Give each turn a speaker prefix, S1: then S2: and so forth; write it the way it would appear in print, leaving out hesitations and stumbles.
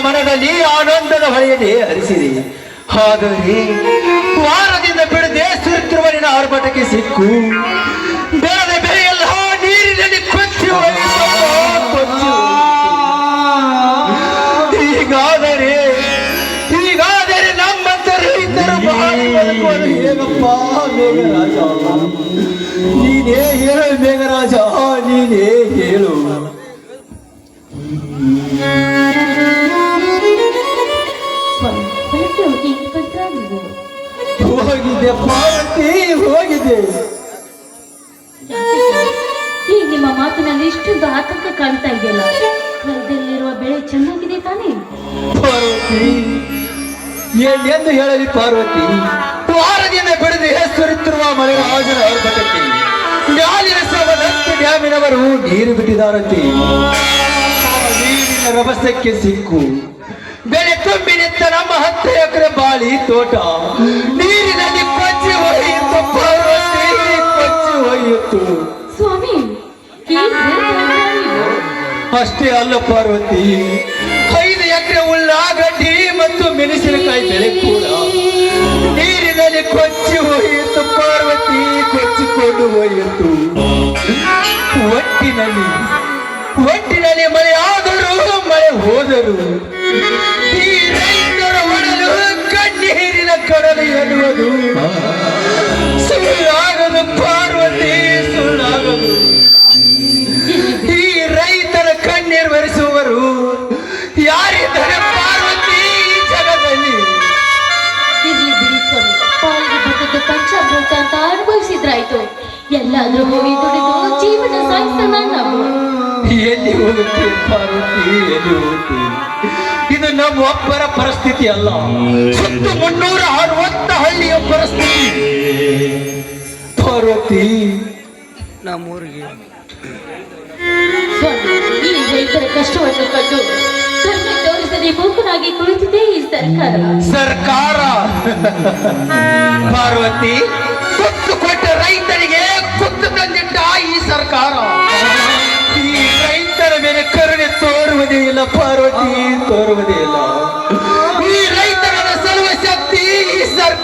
S1: ಮನದಲ್ಲಿ ಆನಂದದ ಹೊಳೆಯದೆ ಹರಿಸಿದೆ. ಆದರೆ ವಾರದಿಂದ ಬಿಡದೆ ಸುರಿತಿರುವ ನಿನ್ನ ಆರ್ಭಟಕ್ಕೆ ಸಿಕ್ಕು ಬೆಳೆದ ಬೆಳೆಯೆಲ್ಲ ನೀರಿನಲ್ಲಿ ಕೊಚ್ಚಿ ಹೀಗಾದರೆ ನಮ್ಮಂತ ರೈತರು ಬದುಕುವುದು ಹೇಗಪ್ಪ ಮೇಘರಾಜ? ನೀನೇ ಹೇಳು ಮೇಘರಾಜ, ನೀನೇ ಹೇಳು. ಹೋಗಿದೆ ಪಾರ್ವತಿ, ಹೋಗಿದೆ.
S2: ಈ ನಿಮ್ಮ ಮಾತಿನಲ್ಲಿ ಇಷ್ಟೊಂದು ಆತಂಕ ಕಾಣ್ತಾ ಇದೆಯಲ್ಲ, ಹೊಲದಲ್ಲಿರುವ ಬೆಳೆ ಚೆನ್ನಾಗಿದೆ ತಾನೇ?
S1: ಪಾರ್ವತಿ, ಏನೆಂದು ಹೇಳಲಿ ಪಾರ್ವತಿ? ವಾರದಿಂದ ಬಿಡದೆ ಸುರಿತಿರುವ ಮಳೆರಾಜನ ಆರ್ಭಟಕ್ಕೆ ಮ್ಯಾಲಿನ ಸವದತ್ತಿ ಡ್ಯಾಮಿನವರು ನೀರು ಬಿಟ್ಟಿದ್ದಾರಂತೆ. ನೀರಿನ ರಭಸಕ್ಕೆ ಸಿಕ್ಕು ಬೆಳೆ ತುಂಬಿ ನಿಂತ ನಮ್ಮ 10 ಎಕರೆ ಬಾಳಿ ತೋಟ ನೀರಿನಲ್ಲಿ ಕೊಚ್ಚಿ ಹೋಯಿತು ಪಾರ್ವತಿ, ಕೊಚ್ಚಿ ಹೋಯಿತು.
S2: ಸ್ವಾಮಿ,
S1: ಅಷ್ಟೇ ಅಲ್ಲ ಪಾರ್ವತಿ, 5 ಎಕರೆ ಉಳ್ಳಾಗಡ್ಡಿ ಮತ್ತು ಮೆಣಸಿನಕಾಯಿ ಬೆಳೆ ಕೂಡ ನೀರಿನಲ್ಲಿ ಕೊಚ್ಚಿ ಹೋಯಿತು ಪಾರ್ವತಿ, ಕೊಚ್ಚಿಕೊಂಡು ಹೋಯಿತು. ಒಟ್ಟಿನಲ್ಲಿ ಮಳೆ ಆದರೂ ಮಳೆ ಹೋದರು ಈ ರೈತರ ಒಡಲು ಕಣ್ಣೀರಿನ ಕಡಲು ಎನ್ನುವುದು ಸುಳ್ಳಾಗದು ಪಾರ್ವತಿ, ಸುಳ್ಳಾಗದು. ಈ ರೈತರ ಕಣ್ಣೀರು ಬರಿಸುವವರು ಯಾರಿದ್ದಾರೆ ಪಾರ್ವತಿ ಈ ಜಗದಲ್ಲಿ?
S2: ಇರ್ಲಿ ಬಿಡಿ ಸ್ವಾಮಿ, ಪಾಲಿಗೆ ಬಂದದ್ದು ಪಂಚಾಮೃತ ಅಂತ ಅನುಭವಿಸಿದ್ರಾಯ್ತು. ಎಲ್ಲಾದ್ರೂ ಹೋಗಿ ದುಡಿದು ಜೀವನ ಸಾಗಿಸೋಣ ನಾವು.
S1: ಎಲ್ಲಿ ಹೋಗುತ್ತೆ ಪಾರ್ವತಿ, ಎಲ್ಲಿ ಹೋಗುತ್ತೆ? ಇದು ನಮ್ಮ ಒಬ್ಬರ ಪರಿಸ್ಥಿತಿ ಅಲ್ಲ, ಸುತ್ತ 360 ಹಳ್ಳಿಯ ಪರಿಸ್ಥಿತಿ ಪಾರ್ವತಿ. ನಮ್ಮೂರಿಗೆ
S2: ಈ ರೈತರ ಕಷ್ಟವನ್ನು ಕಂಡು ಕಣ್ಣು ತೋರಿಸದೆ ಮೂಕನಾಗಿ ಕುಳಿತಿದೆ ಈ ಸರ್ಕಾರ.
S1: ಪಾರ್ವತಿ, ಕುತ್ತು ಕೊಟ್ಟ ರೈತರಿಗೆ ಕುತ್ತು ತಂದಿಟ್ಟ ಈ ಸರ್ಕಾರ ಈ ರೈತರ ಮೇಲೆ ಕರುಣೆ ತೋರುವುದೇ ಇಲ್ಲ ಪಾರ್ವತಿ, ತೋರುವುದೇ ಇಲ್ಲ.